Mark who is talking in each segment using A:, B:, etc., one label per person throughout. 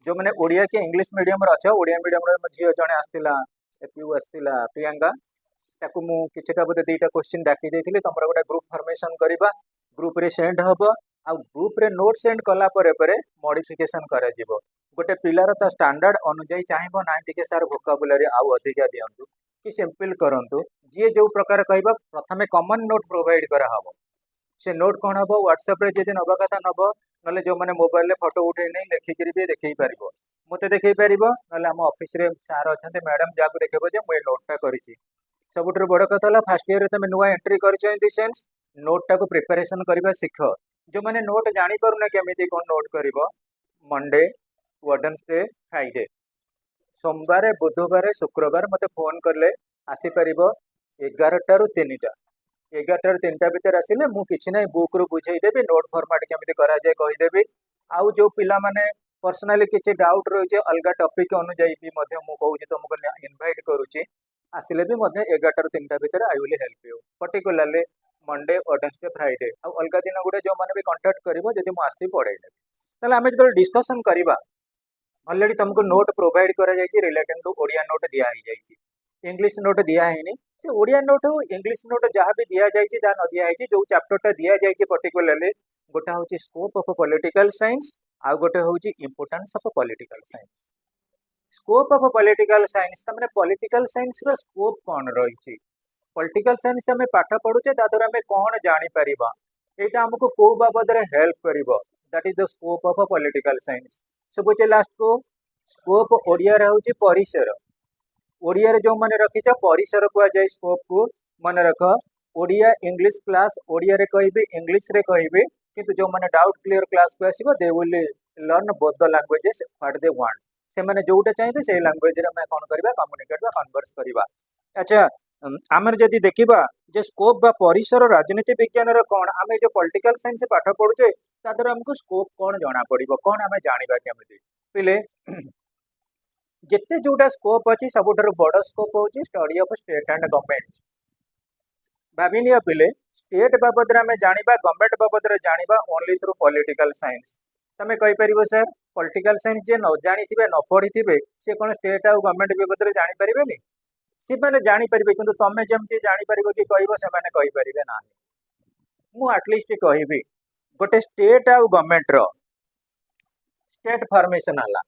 A: जो मैंने ओडिया के इंग्लिश मीडियम अच्छे ओडिया मीडियम झील जड़े आसला एपीयू आसला प्रियंका ताकू मु किछटा बोधे दुईटा क्वेश्चन डाकी देइथिली तुमरा गोटे ग्रुप फॉर्मेशन करबा ग्रुप रे सेंड हबो आ ग्रुप रे नोट सेंड कला परे मॉडिफिकेशन करा जिवो गोटे पिलार ता स्टैंडर्ड अनुଯାयी चाहिबो ना टिके सार वोकाबुलरी आउ अधिका दियंतु कि सिंपल करंतु जी जो प्रकार कहबा प्रथमे कॉमन नोट प्रोवाइड करा हबो से नोट कौन हम व्हाट्सएप रे जे नबा कथा नब ना जो मैंने मोबाइल फोटो उठे नहीं लेखिकी भी देखई पार मत देखई पार ना आम ऑफिस रे सार अच्छा मैडम जहाँ देखो जे मुझे नोटा करी सबुठ बड़ कथा फास्ट इयर तुम नुआ एंट्री कर सेन्स नोटा को प्रिपेरेसन करवा शिख जो मैंने नोट जानी पारुना केमी कौन नोट कर मंडे वेडनेसडे फ्राइडे सोमवार बुधवार शुक्रवार मत फोन कले आसीपर 11टा ରୁ 3टा 11टा ରୁ 3टा भितर आसिले मु किछि नै बुक रू बुझेदेवी नोट फॉर्मेट केमिति करा जाय कहीदेवी आउ जो पिला माने पर्सनाली किछि डाउट रही अलग टॉपिक अनुଯାयी भी मध्य मु कहूछि तुमको इनवाइट करूछि आसिले भी मध्य 11टा ରୁ 3टा भितर I will help you particularly Monday Wednesday Friday आउ अलग दिन गुडे जो माने भी कांटेक्ट करिवो जदि मु आस्ति पढाई देबी ताले आमे जदि डिस्कशन करिबा ऑलरेडी तुमको नोट प्रोवाइड करा जायछि रिलेटिंग टू ओडिया नोट दिया ही जायछि इंग्लिश नोट दिया है से ओडिया नोट हो इंग्लिश नोट जहाँ भी दिया जायछि जहाँ न दिया है जो चैप्टरटा दिया जायछि पर्टिकुलरली गोटा होछि स्कोप ऑफ पॉलिटिकल साइंस आ गोटे होछि importance of political science scope of political science तमने पॉलिटिकल साइंस रो स्कोप कौन रही पॉलिटिकल साइंस हमें पाठ पढ़ुचे तादर हमें कौन जानी परिबा एटा हमको को बाबद रे हेल्प करिवो that is the scope of political science सब लास्ट को स्कोप ओडिया रे होछि परिसर ओडिया रे जो माने रखिछ परिसर को जाय स्कोप को मन रख ओडिया इंग्लिश क्लास ओडिया रे कहबे इंग्लिश रे कहबे किंतु जो माने डाउट क्लियर क्लास को आसीबो they will learn both the languages what they want से माने जोटा चाहिए से लैंग्वेज रे मैं कोन करबा कम्युनिकेट बा कन्वर्स करबा अच्छा आमर जदि देखिबा जे स्कोप बा परिसर राजनीति विज्ञान रो कोन आमे जो पॉलिटिकल साइंस पाठ पढुचे तादर हमको स्कोप कोन जाना पड़िबो कोन आमे जानिबा केमिति पिले जिते जोटा स्कोप अच्छी सबुठ बड़ स्कोप होची study of state and government भाविनिया पिले स्टेट बाबद में जानिबा गवर्नमेंट बाबद जानिबा ओनली थ्रू पॉलिटिकल साइंस तमे कहि परिबो सर पॉलिटिकल साइंस जे न जानी थिबे न पढ़ी थिबे से कोन स्टेट आ गवर्नमेंट बाबद जानि परिबेनी से माने जानि परिबे किंतु तमे जेमति जानि परिबो कि कहबो से माने कहि परिबे ना मु एटलीस्ट कहबी गोटे स्टेट आ गवर्नमेंट रो स्टेट फॉर्मेशन हला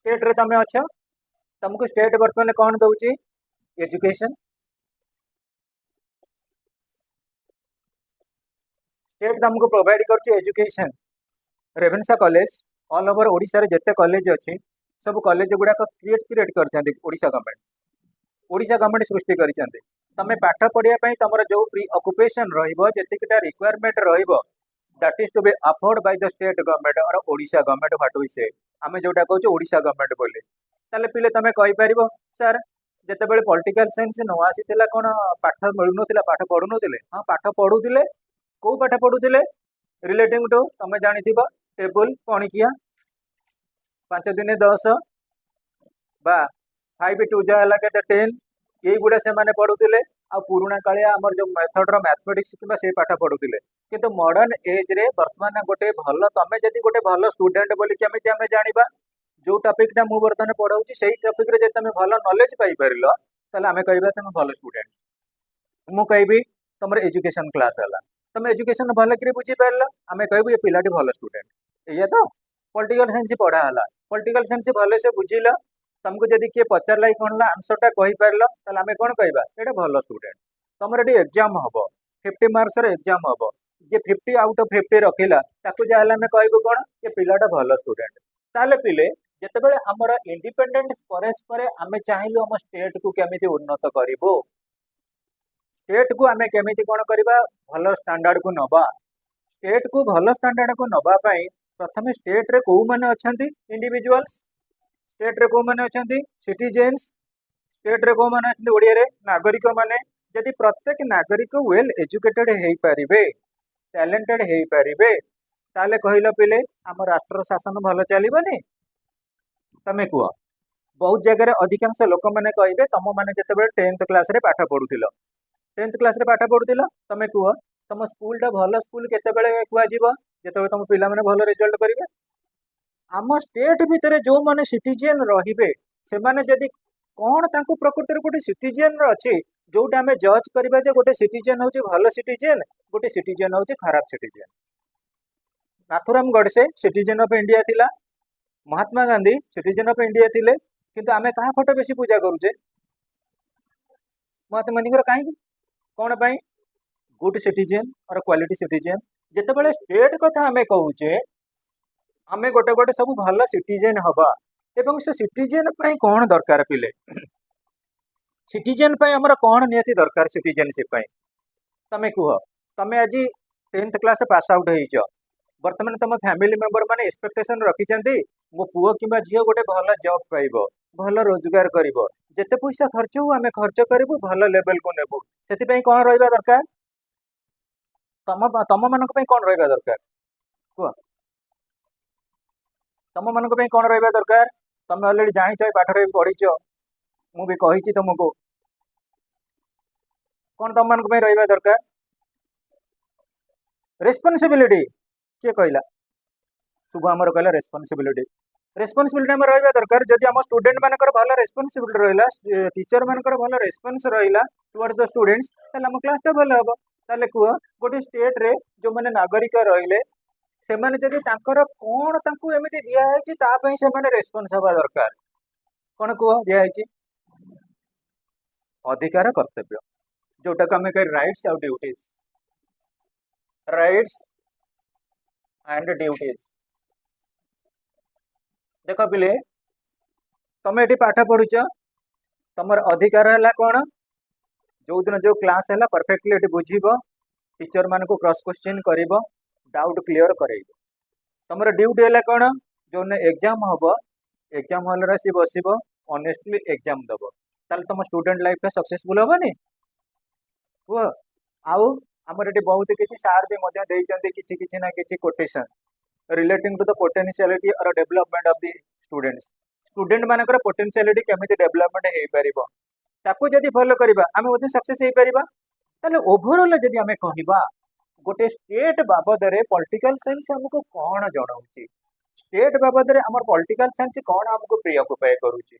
A: स्टेट रे तमे अच्छा तुमको स्टेट वर्तमान कौन दउची एजुकेशन स्टेट तुमको प्रोवाइड करची education Ravenshaw college all over Odisha रे जते कॉलेज अछि सब कॉलेज गुडा को क्रिएट करछंती ओडिशा गवर्नमेंट सृष्टि करछंती तमे पाठ पढ़िया पई तमरा जो प्री ऑक्युपेशन रहइबो जतिकटा रिक्वायरमेंट रहइबो that is to be afford by the state government और ओडिशा गवर्नमेंट व्हाट वी से आमे जोटा कहू ओडिशा गवर्नमेंट बोले ताले पिले तमे कहि परिबो सर जते बेले पॉलिटिकल साइंस न आसीतिला कोन पाठ मिलुनतिला पाठ पढुनतिले हां पाठ पढुतिले को पाठ पढुतिले रिलेटिंग टू तमे जानिथिबो टेबल पणिकिया 5 दिन 10 बा 5 2 जा हला के 10 ये गुडा से माने पढुतिले आ पुराना कालिया हमर जो मेथड रो मैथमेटिक्स किबा से पाठ पढुतिले किंतु मॉडर्न एज रे वर्तमान गोटे भल तमे जदि गोटे भल स्टूडेंट बोली केमिति हमें जानिबा जो टॉपिकटा मु वर्तमान पढ़ाउची सही टॉपिक रे जे तमे भल नॉलेज पाई परलो तले हमें कहबा तमे भल स्टूडेंट मु कहबी तमर एजुकेशन क्लास हला तमे एजुकेशन भल करी बुझी परलो हमें कहबो ये पिलाटी भल स्टूडेंट एया तो पॉलिटिकल साइंस पढ़ा हला पॉलिटिकल साइंस भले से बुझिला तुमको जदि किए पचार लाई कोन ला आंसरटा कहि परलो तले हमें कोन कहबा एटा भल स्टूडेंट तमर एटी एग्जाम हबो 50 मार्क्स रे एग्जाम हबो जे 50 आउट ऑफ 50 रखिला ताकू जाहला में कहबो कोन ये पिलाटा भल स्टूडेंट ताले पिले जते बेले हमर इंडिपेंडेंस परे आमे चाहिलु हम स्टेट को केमिति उन्नत करिवो स्टेट को आमे केमिति कोन करबा भल स्टैंडर्ड को नबा स्टेट को भल स्टैंडर्ड को नबा पई प्रथमे स्टेट रे को माने अछंती इंडिविजुअल्स स्टेट रे को माने अछंती सिटीजन्स स्टेट रे को माने अछंती ओडिया रे नागरिक माने यदि प्रत्येक नागरिक वेल एजुकेटेड हेई परिबे टैलेंटेड हेई परिबे ताले कहिला पिले हम राष्ट्र शासन भल चलीबनी तमे कुआ बहुत जगह अधिकांश लोक मैंने कहे तुम मैंने जिते 10th क्लास रे पाठ पढ़ुल 10th क्लास रे पाठ पढ़ुल तमे कुह तुम स्कूलटा भल स्कूल केते कुआ ଯେତେବେଳେ ତମ ପିଲାମାନେ ଭଲ ରେଜଲ୍ଟ କରିବେ। ଆମ ଷ୍ଟେଟ୍ ଭିତରେ ଯୋଉମାନେ ସିଟିଜେନ୍ ରହିବେ ସେମାନେ ଯଦି କଣ ତାଙ୍କୁ ପ୍ରକୃତରେ ଗୋଟେ ସିଟିଜେନ୍ ଅଛି ଯୋଉଟା ଆମେ ଜଜ୍ କରିବା ଯେ ଗୋଟେ ସିଟିଜେନ୍ ହଉଛି ଭଲ ସିଟିଜେନ୍, ଗୋଟେ ସିଟିଜେନ୍ ହଉଛି ଖରାପ ସିଟିଜେନ୍। ନାଥୁରାम ଗଡसे सिटीजन ऑफ इंडिया थिला, Mahatma Gandhi citizen of India थिले, किंतु आमे कहा फोटो बेसी पूजा करूचे महात्मा गांधी कहीं कौन पाई गुड सिटीजन और क्वालिटी सिटीजन। जितेबाला स्टेट कथा आमे कहूचे आमे गोटे गोटे सब भल सिटीजन हवा एवं से सिटीजन पाई कौन दरकार पिले सिटीजन पाई हमर कौन नियति दरकार सिटीजनशिप पाई तमे कुह। तमे आज 10th क्लास पास आउट होइछ, वर्तमान तुम फैमिली मेंबर माने एक्सपेक्टेशन रखिचंती मो पुओ किबा झियो गोटे भल जॉब पाइबो, भल रोजगार करिवो, जेते पैसा खर्च हो आमे खर्च करिवो, भल लेवल को नेबो। सेति पई कोन रहइबा दरकार, तम मानक पई कोन रहइबा दरकार कुह, तम मानक पई कोन रहइबा दरकार। तमे ऑलरेडी जानिछ पाठरे पढिछ, मु भी कहिछि तुमको कोन तम मानक पई रहइबा दरकार। रेस्पोंसिबिलिटी किए कहला, शुभ आमर कहला रेस्पोंसिबिलिटी। रेस्पोंसिबिलिटी आम रहा दरकार। जदि आम स्टूडेंट मानकर भल रेस्पोंसिबिलिटी रहा, टीचर मानकर भल रेस्पॉन्स रहा टुवर्ड्स द स्टूडेंट्स, ताले आम क्लास टा भल हम। ताले कुह गोटे स्टेट रे जो माने नागरिक रहिले से माने जदि तांकर कोन तांकु एमिति दिया हैछि ता पई से माने रेस्पॉन्स हवा दरकार। कोन कुह दिया हैछि अधिकार कर्तव्य जोटा को हमें कह राइट्स और ड्यूटीज, राइट्स एंड ड्यूटीज। देख पिले तमे एटी पाठ पढ़ुच तमर अधिकार है कौन, जो दिन जो क्लास है परफेक्टली एटी बुझीबो, टीचर मान को क्रॉस क्वेश्चन करिवो, डाउट क्लियर करेइबो। तमर ड्यूटी है कौन, जो एग्जाम हम एग्जाम हॉल रे सी बसिबो, ऑनेस्टली एग्जाम दबो, ताल तुम स्टूडेंट लाइफ सक्सेसफुल हेबनी वो। आउ आमर एटी बहुत किछि सार भी मध्य देइचंती किछि किछि ना किछि quotation relating to the potentiality और development of the students. Student मानकर पोटेंशियलिटी केमिति डेवलपमेंट हेइ परिबो ताकू जदि फॉलो करिबा आमे ओथे सक्सेस हेइ परिबा। ताले ओवरऑल जदि आमे कहिबा गोटे स्टेट बाबद रे पॉलिटिकल साइंस हमको कोन जणाउची, स्टेट बाबद रे हमर पॉलिटिकल साइंस कोन हमको प्रियकुपाय करूची।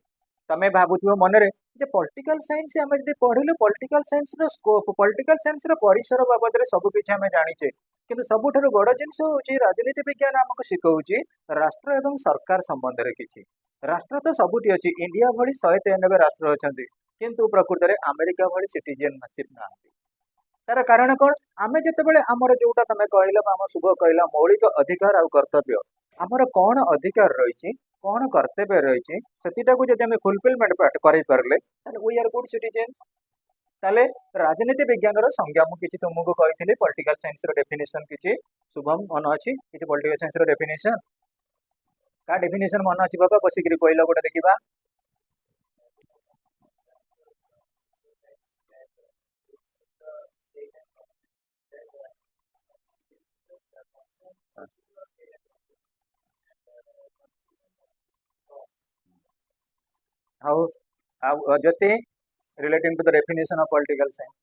A: तमे भाबुथिबो मनरे जे पॉलिटिकल साइंस आमे जदि पढिलु पॉलिटिकल साइंस रो स्कोप, पॉलिटिकल साइंस रो परिसर बाबद रे सब किछि आमे जानिचे, किंतु सबुठारु बड़ जिनिस होउची राजनीति विज्ञान हमको शिखौची राष्ट्र एवं सरकार संबंध रे किछि। राष्ट्र तो सबुठी अछि, इंडिया भली 193 राष्ट्र अछंती, किंतु प्रकृत रे अमेरिका भली सिटीजनशिप नांती। तार कारण कोन, आमे जेतेबेले हमर जोटा तमे कहइला हम शुभ कहला मौलिक अधिकार आ कर्तव्य, हमर कोन अधिकार रहिछि कोन कर्तव्य रहिछि सेतिटा को जदि हमें फुलफिलमेंट करै परले ताले वी आर गुड सिटीजन्स। ताले राजनीति विज्ञान रो संज्ञा मु किछि तुमको कहिथिले, पॉलिटिकल साइंस रो डेफिनेशन किछि शुभम मन अछि किछि पॉलिटिकल साइंस रो डेफिनेशन का डेफिनेशन मन अछि बाबा बसिकरी कहला गोटा देखिबा। how jati relating to the definition of political science,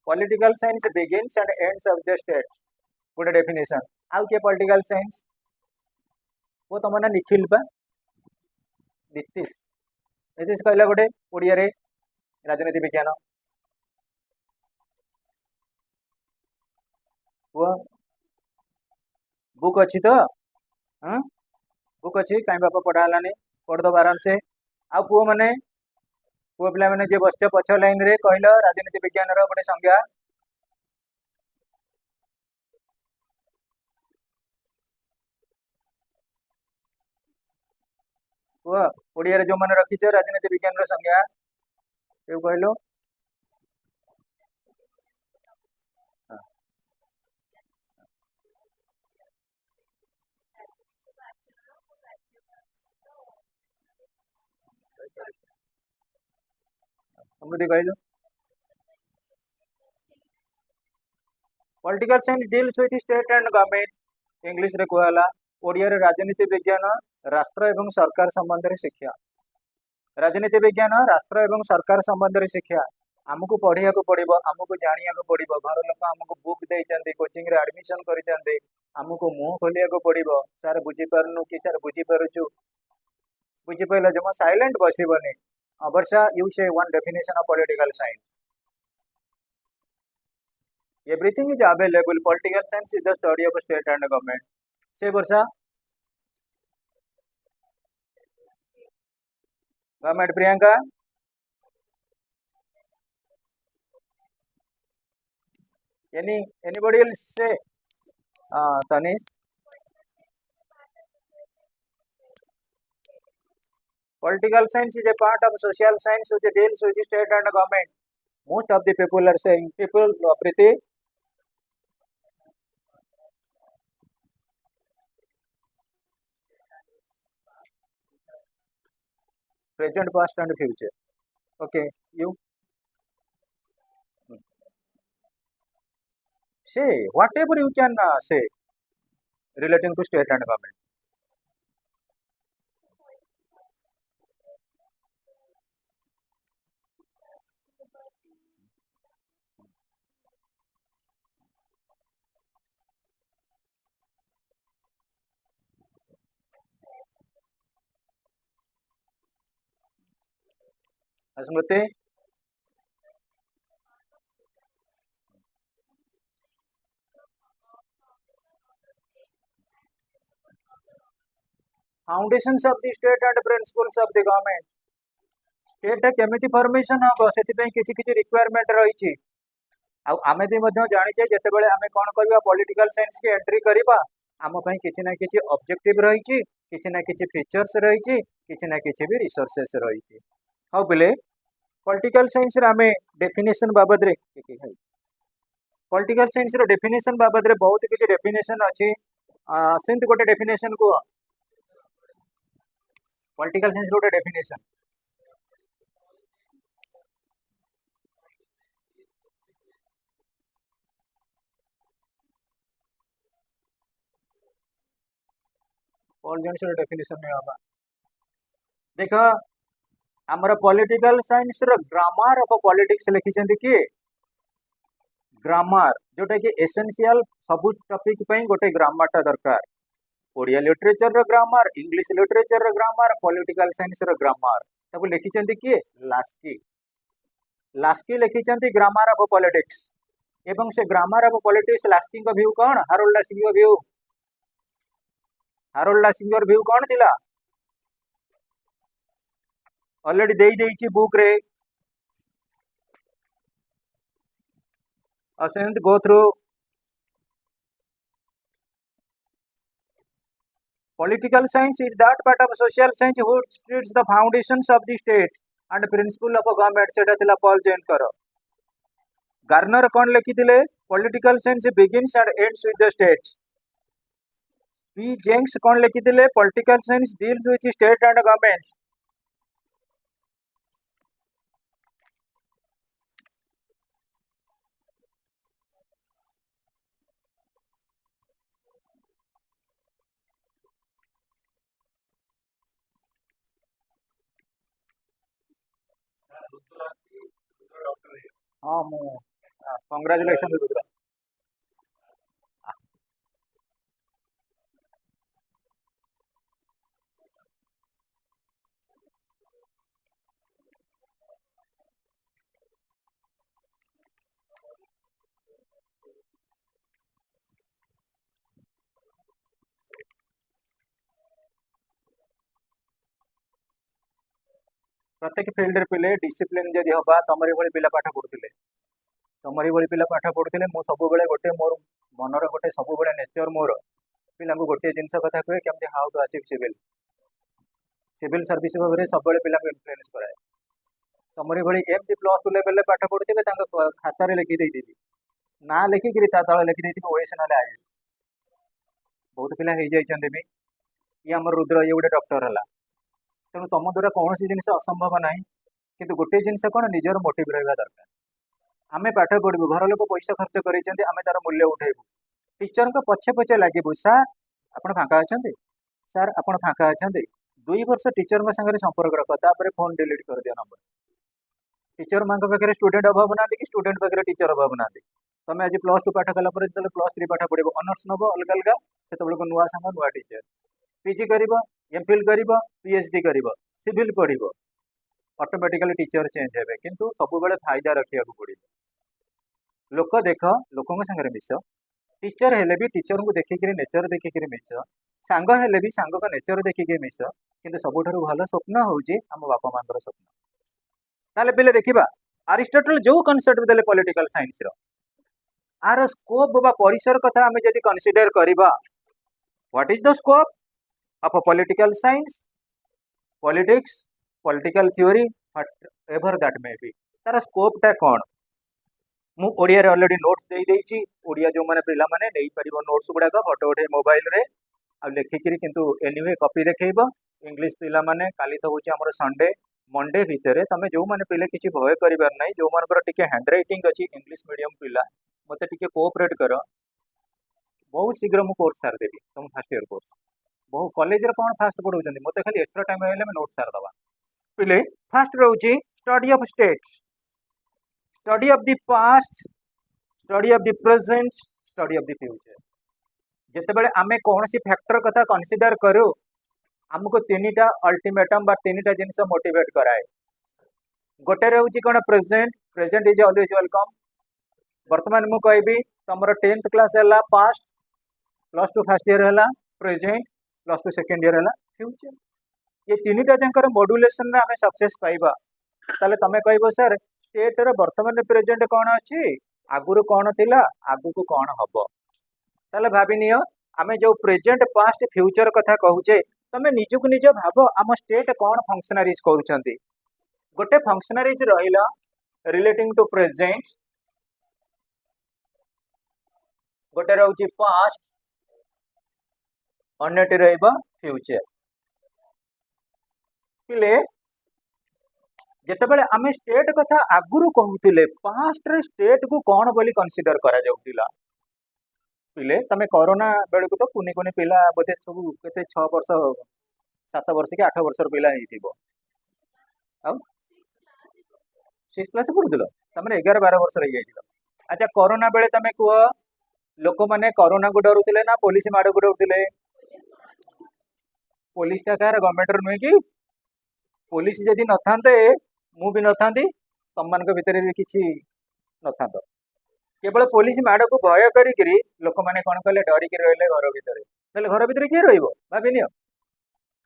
A: political science begins and ends of the state, good definition। how के political science वो तुम ना निखिल बा नीतीश नीतीश कहला गोटे ओडिया रे राजनीति विज्ञान वो बुक अच्छी तो हाँ बुक अच्छी कहीं बापा पढ़ालानी पढ़द आराम से। आ पुओ मैंने पुओ पिला मैंने जे बस पछ लाइन रे कहल राजनीति विज्ञान गोटे संज्ञा पुओ ओडिया जो मैंने रखीच राजनीति विज्ञान संज्ञा क्यों कहलु समृद्धि कहलु। Political science deals with state and government, English रे कहला ओडिया रे राजनीति विज्ञान राष्ट्र एवं सरकार संबंध रे शिक्षा। राजनीति विज्ञान राष्ट्र एवं सरकार संबंध रे शिक्षा। आमको पढ़िया को पड़ो, आमको जानिया को पड़ो, घर लोक आमको बुक देते कोचिंग एडमिशन कर आमको मुंह खोलिया को पड़ो, सार बुझीपारनु कि सार बुझीपारुचु बुझीपार जमा साइलेंट बसबनी। Varsha you say one definition of political science. Everything is available. Political science is the study of state and government. Say Varsha government Priyanka anybody else say Tanish? Political science is a part of social science which deals with the state and government. Most of the people are saying, people, Priti, present, past and future. Okay, you say whatever you can say relating to state and government. Smriti, foundations of the state and principles of the government. State केमिति formation हम से किसी किसी requirement रही। आमे भी जाचे जिते आम कौन करवा पॉलिटिकल साइंस की एंट्री करवा आम किसी ना किसी ऑब्जेक्टिव रही, किसी ना किसी फीचर्स रही, किसी ना किसी भी रिसोर्सेस रही। हाँ बोले पॉलिटिकल साइंस आम डेफिनेशन बाबद पॉलिटिकल साइंस डेफिनेशन बाबद बहुत किसी डेफिनेशन अच्छी। सेमती गोटे डेफिनेशन को पॉलिटिकल साइंस गोटे डेफिनेशन डेफिनेशन नहीं होगा। देख आमर political science grammar of politics लिखिं किए ग्रामर जोटा कि एसेंशियल सब टॉपिक पे गोटे ग्रामरटा दरकार। Odia literature grammar, English literature grammar, political science grammar ताको लिखिं किए लास्की। लास्की लिखिं ग्रामर ऑफ पॉलिटिक्स एवं से grammar of politics Laski view कौन? Harold Laski view. Harold Laski view कौन थिला? ऑलरेडी दे देइछि बुक रे। सेमती go through political science is that part of social science which treats the foundations of the state and principle of a government। सेटा थिला Paul जेनकर। Garner कौन लिखिथिले? Political science begins and ends with the states. P Jenks कौन लिखिथिले? Political science deals with state and governments. हाँ मु congratulation Rudra. प्रत्येक फील्ड पिले डिसिप्लिन जदि हवा तमरी भली पिला पाठ पढ़ुले, तमरी भली पिला पाठ पढ़ुले मु सब बेले गोटे मोर मनर गोटे सब बेले नेचर मोर पिला गोटे जिनस कथा कहे केमती how to achieve civil civil service भाव सब पिला इन्फ्लुएंस कराए। तमरी भली एमती प्लस टू लेवल पाठ पढ़ुते खातार लिखिदेवी ना लिखिकी तले लिखिदेवी ओएस ना आईएस। बहुत पिला हो जाइए भी ये आम रुद्र ये गोटे डॉक्टर है। तेणु तुम द्वारा कौन सी जिन असंभव ना कि गोटे जिनस कौन निजर मोटिव रहा दरकार। आम पाठ पढ़ू घर लोक पैसा खर्च करें तार मूल्य उठेबू टीचर को पछे पछे लगे सार आप फाँका अच्छा सार आप फाँका अच्छा 2 वर्ष टीचर संगे संपर्क रख तापर फोन डिलीट कर दिया नंबर। टीचर मान पाखे स्टूडेंट अभाव ना कि स्टूडेंट पाखे टीचर अभाव ना तुम आज +2 पाठ कला +3 पाठ पढ़ ऑनर्स नब अलग अलग से नुआ सांग नुआ टीचर पीजी कर एमफिल कर पीएचडी कर सिविल पढ़ ऑटोमेटिकली टीचर चेंज हे किंतु सब बेले फायदा रखा पड़े लोक देख लोक सागर मिस टीचर हेले भी टीचर को देखिक नेचर देखिक मिस सांग हेले भी सांग का नेचर देखिक मिस किंतु सबुठ भल स्वप्न हूँ आम बापा माँ स्वप्न ताले पिले देखा अरिस्टोटल जो कनसेप्ट देले पॉलिटिकल साइंस रो आर स्कोप बा परिसर कथा आम जदि कनसीडर करवा what is the scope of political science politics political theory ever that may be तार स्कोपटा कौन मु ओडिया रे ऑलरेडी नोट्स दे देइची ओडिया जो माने पिला माने नै परिबो नोट्स गुडा का फोटो उठे मोबाइल रे आ लेखिकरी किंतु एनीवे कॉपी देखैबो इंग्लिश पिला माने काली तो होची हमर संडे मंडे भितर तमे जो माने पिले किछि भय करिबार नै जो मानकर टिके हैंड राइटिंग अछि इंग्लिश मीडियम पिला मते टिके कोऑपरेट करो बहुत शीघ्र मु कोर्स सार देबी तुम फर्स्ट ईयर कोर्स बहु कॉलेज रे कोन फास्ट पढौचंदी मते खाली एक्स्ट्रा टाइम आइले में नोट सार दबा पिले फर्स्ट रहउची study of state study of the past study of the present study of the future जिते बड़े आमे कौन सी फैक्टर कथा कंसीडर करू आमको तीनटा अल्टीमेटम बा तीनटा जिनस मोटिवेट कराए गोटे रहउची कोन present present is always welcome वर्तमान मु कहबी तमरो 10th क्लास हैला पास्ट +2 फर्स्ट ईयर हैला प्रेजेंट +2 सेकंड ईयर हैला फ्यूचर ये तीनटा जंकर मॉड्यूलेशन रे आमे सक्सेस पाइबा ताले तमे कहबो सर स्टेट रे वर्तमान प्रेजेंट कौन अच्छी आगुरु कौन थिला आगु को कौन हबो ताले भाबी नियो आमे जो प्रेजेंट पास्ट फ्यूचर कथा कहूचे तमे निजु को निज भाबो आम स्टेट कौन फंक्शनरीज करूचंती गोटे फंक्शनरीज रहिला रिलेटिंग टू प्रेजेंट गोटे रहउची पास्ट अन्यटी रहइबा फ्यूचर पिले जेतेबेले आमे स्टेट कथा आगुरु कहूतिले पास्ट रे स्टेट को कौन बोली कंसीडर करा जाउतिला पिले तमे कोरोना बेले को तो कुनी कुनी पिला बोधे सब केते 6 वर्ष 7 वर्ष के 8 वर्ष पिला हेतिबो आ 6 क्लास पढुदिलो तमरे 11 12 वर्ष रही जाइतिलो अच्छा कोरोना बेले तमे को लोक माने कोरोना को डरुतिले ना पुलिस माडो को डरुतिले पुलिस टा कार गवर्नमेंट रो नुई की पुलिस जदि न थांते मु भी न थांती तम मान के भीतर भी किछि न थांतो केवल पुलिस माड़ को भय करी लोक मैंने कौन कले डरिक रही घर भितर घर भितर किए रही भाभी नियो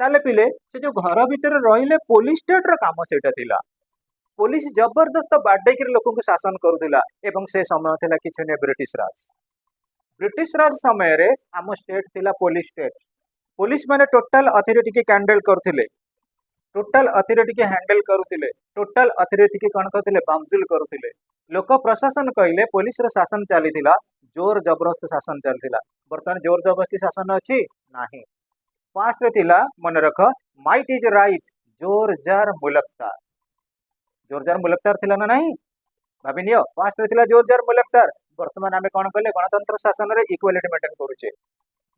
A: ताले पिले से जो घर भितर रहिले पुलिस स्टेट रो काम सेटा थिला पुलिस जबरदस्त बाडे कर लोक को शासन करुला एवं से समय थिला किछ ने ब्रिटिश राज समय रे आम स्टेट थिला पुलिस माने टोटल अथॉरिटी के कैंडल करथिले टोटल अथॉरिटी के हैंडल करुले टोटल अथॉरिटी के कौन करथिले बामजुल करुले लोक प्रशासन कहले पुलिस रो शासन चलीथिला जोर जबरदस्त शासन चलथिला बर्तमान जोर जबरदस्ती शासन अछि नाही पास्ट रे थिला मन रख माइट इज राइट जोर जार मुलकतार थिला ना नहीं भाभी नियो पास्ट रे थिला जोर जार मुलकतार वर्तमान आमे कोन कहले गणतंत्र शासन रे इक्वालिटी मेंटेन करूचे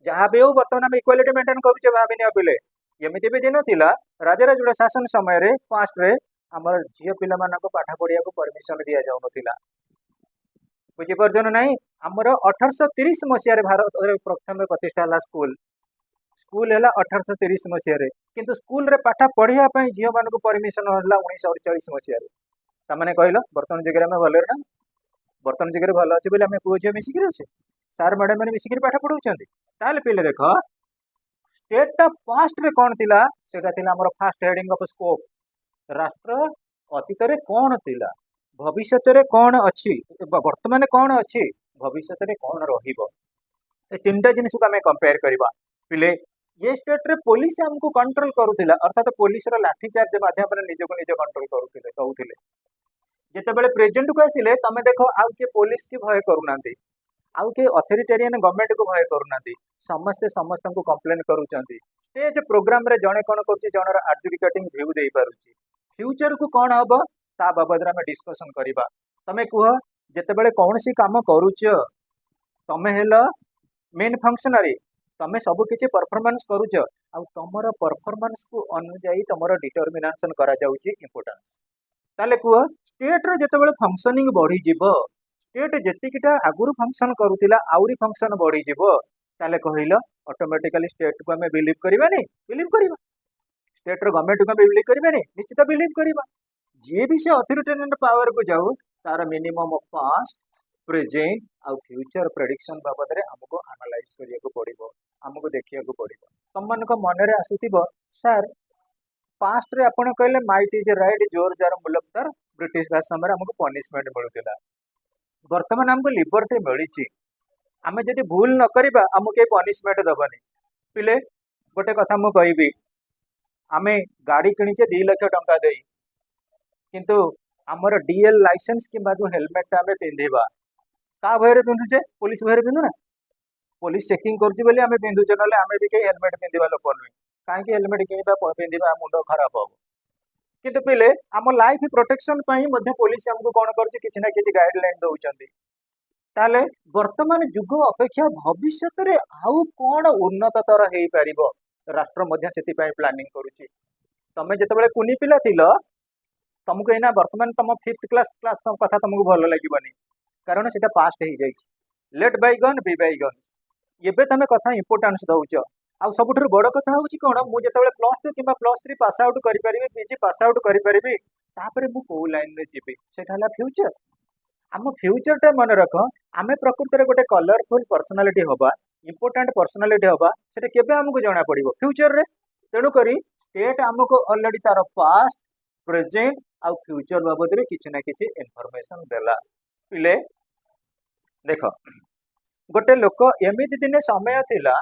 A: जहाँ भी हो वर्तमान आमे इक्वालिटी मेंटेन करूचे भाभी नियो पिले एमती भी दिन थिला राजराजुड़ा शासन समय रे पास्ट रे आमर झील पिला मानक पाठ पढ़िया को परमिशन दिया जाऊ नथिला बुझीपारछन नहीं आमर 1830 मसीह भारत प्रथम प्रतिष्ठा है स्कूल है 1830 मसीह किंतु स्कूल रे पाठ पढ़िया झील मान को परमिशन है 1948 मसीह तमें कहल बर्तमान जगह में भल ना बर्तमान जगह भल अच्छे बोले आम पुओ झील मिसिक अच्छे सार मैडम मैंने मिसिक पाठ पढ़ाऊँ पिले देख स्टेट पास्ट रे कौन थिला सेटा थिला हमर फर्स्ट हेडिंग ऑफ स्कोप राष्ट्र अतीत रे कौन थिला भविष्य रे कौन अच्छी वर्तमान कौन अच्छी भविष्य रे कौन रहिबो ए तीनटा जिनिस को हमें कंपेयर करबा पिले ये स्टेट रे पुलिस हमको कंट्रोल करूथिला अर्थात पुलिस रो लाठी चार्ज माध्यम रे निज को निज कंट्रोल करूथिले कहूथिले जेतेबेले प्रेजेंट को आसिले तमे देखो आउ के पुलिस की भय करूनांती आउ के अथॉरिटेरियन गवर्नमेंट को भय करूनांती समस्ते समस्त को कंप्लेन करूचंती स्टेज प्रोग्राम रे जणे कोन करूची जणर एडजुडिकेटिंग व्यू देई पारुची फ्यूचर को कौन हम ता बाबद में डिस्कसन करवा तमें कह जितेबले कौन सी काम करुच तमें हेल मेन फंक्शनरी तमें सब किसी परफॉर्मेंस करुच आ तुम परफॉर्मेंस को अनुजाई तुम डिटर्मिनेशन करा जाउची इंपोर्टेंस ताले कुह स्टेट रो जेतेबेले फंक्शनिंग बढ़ी जीवो स्टेट जेतिकिटा आगुरु फंक्शन करूतिला आउरी फंक्शन बढ़ी जीवो ताले कहिलो ऑटोमेटिकली स्टेट को हमें बिलीव करबानी बिलीव करबा स्टेट रो गवर्नमेंट को हमें बिलीव करबानी निश्चित बिलीव करबा जे भी से अथॉरिटेरियन पावर को जाऊ तार मिनिमम ऑफ पास्ट प्रेजेंट आ फ्यूचर प्रेडिक्शन बाबद रे हमको एनालाइज करिया को पड़िबो हमको देखिया को पड़िबो तम मन को मन रे आसुतिबो सर पास्ट रे आपण कहले माइट इज राइट जोर जार मुलक तर ब्रिटिश राज समय हमको पनिशमेंट मिलुतिला वर्तमान हमको लिबर्टी मिली आमे जदि भूल न करिबा हमको के पनिशमेंट दबनी पिले गोटे कथा मु कहबी आमे गाड़ी किनिचे 2 लाख टंका देई किंतु हमर डीएल लाइसेंस किबा जो हेलमेट आमे पिंधिबा का भयरे पिंधुचे पुलिस भयरे पिंधु ना पुलिस चेकिंग करछि बोली आमे पिंधुचे नले आमे भी के हेलमेट पिंधिबा लोक नुई काहे हेलमेट किनिबा पिंधिबा मुंडो खराब हो किंतु पिले आम लाइफ प्रोटेक्शन पुलिस हमको कौन कर किसी ना किसी गाइडलाइन दौरान ताले वर्तमान जुग अपेक्षा भविष्य रे आउ कौन उन्नततर हो पार राष्ट्र प्लानिंग करुच्ची तमें जिते कुनी पिला थिल तुमको एना वर्तमान तुम 5th क्लास कथा तुमको भल लगे कारण से पास्ट हो जाए लेट बाइगन बी बाइगन ये तुम कथा इंपोर्टान्स दौच आउ सबुठ बड़ कथा हूँ कौन मुझे +2 कि +3 पास आउट करी पीजी पास आउट करी कौ लाइन में जी से फ्यूचर आम फ्यूचर टा मन रख आम प्रकृत में गोटे कलरफुल पर्सनालीटी हवा इंपोर्टाट पर्सनालीटी हवा से केबे हमको जना पड़ो फ्यूचर रे तेणुक स्टेट आमको ऑलरेडी तार पास्ट प्रेजेंट आउ फ्यूचर बाबद में किसी ना किसी इनफॉरमेशन देला पिले देख गोटे लोक एमती दिने समय थिला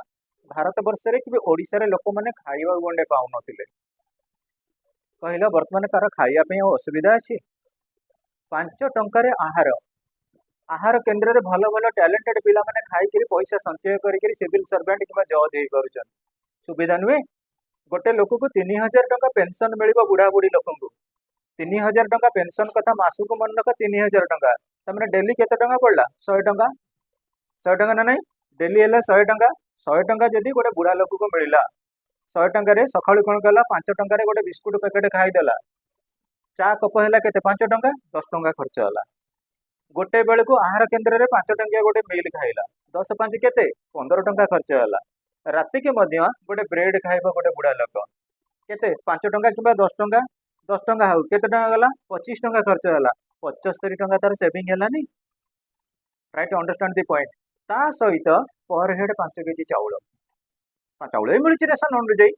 A: भारत वर्ष रे कि ओडिशा रे लोक माने खाइबा गंडे पाउ नथिले कहला वर्तमान तार खाइया पे असुविधा अछि 5 टंका रे आहार आहार केन्द्र रे भलो भलो टैलेंटेड पिला माने खाई करी पैसा संचय करी सिविल सर्वेंट किबा जज हेई करूछन सुविधा नुए गोटे लोक को 3000 टंका पेंशन मिलिबो बुढ़ा बुढ़ी लोक को 3000 टंका पेंशन कथा मासु को मन रख 3000 टंका तमने डेली केते टंका पड़ला 100 टंका ना नहीं डेली हेला 100 टंका 100 टंका जदि गोटे बुढ़ा लोक को मिलला 100 टंका रे सकाळु कोन कला 5 टंका रे गोटे बिस्कुट पैकेट खाईदेला चा कप है केते 5 टंका 10 टंका खर्च होला गोटे बेल को आहार केन्द्र रे 5 टंका गोटे मिल खाइला 10 5 केते 15 टंका खर्च होला राति के मध्य गोटे ब्रेड खाइबो गोटे बुढ़ा लोक केते 5 टंका किबा 10 टंका हाउ केते टंका गला 25 टंका खर्च होला 75 टंका तार सेविंग हेलानी राइट अंडरस्टैंड द पॉइंट ता सहित पर हेड 5 केजी चाउल चाउल मिलुची रेशन अनुଯାୟୀ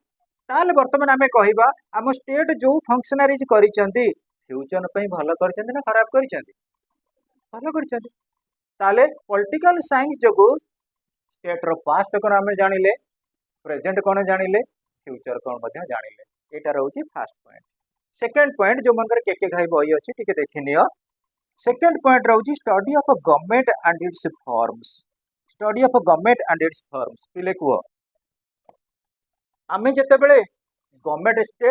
A: ताले वर्तमान आमे कहिबा आम स्टेट जो फंक्शनरीज करिसेंती फ्यूचर पे भल करिसेंती ना खराब करिसेंती भल करिसेंती ताले पॉलिटिकल साइंस जो स्टेट रो पास्ट कोन आमे जानिले प्रेजेंट कोन जानिले फ्यूचर कोन मध्य जानिले एटा रहउची फर्स्ट पॉइंट सेकंड पॉइंट जो मनकर के खाई बही अछि टिके देखिनियो सेकंड पॉइंट रहउची study of government and its forms study of government and its forms पिले कुओ आमे जेते बेले गवर्नमेंट स्टेट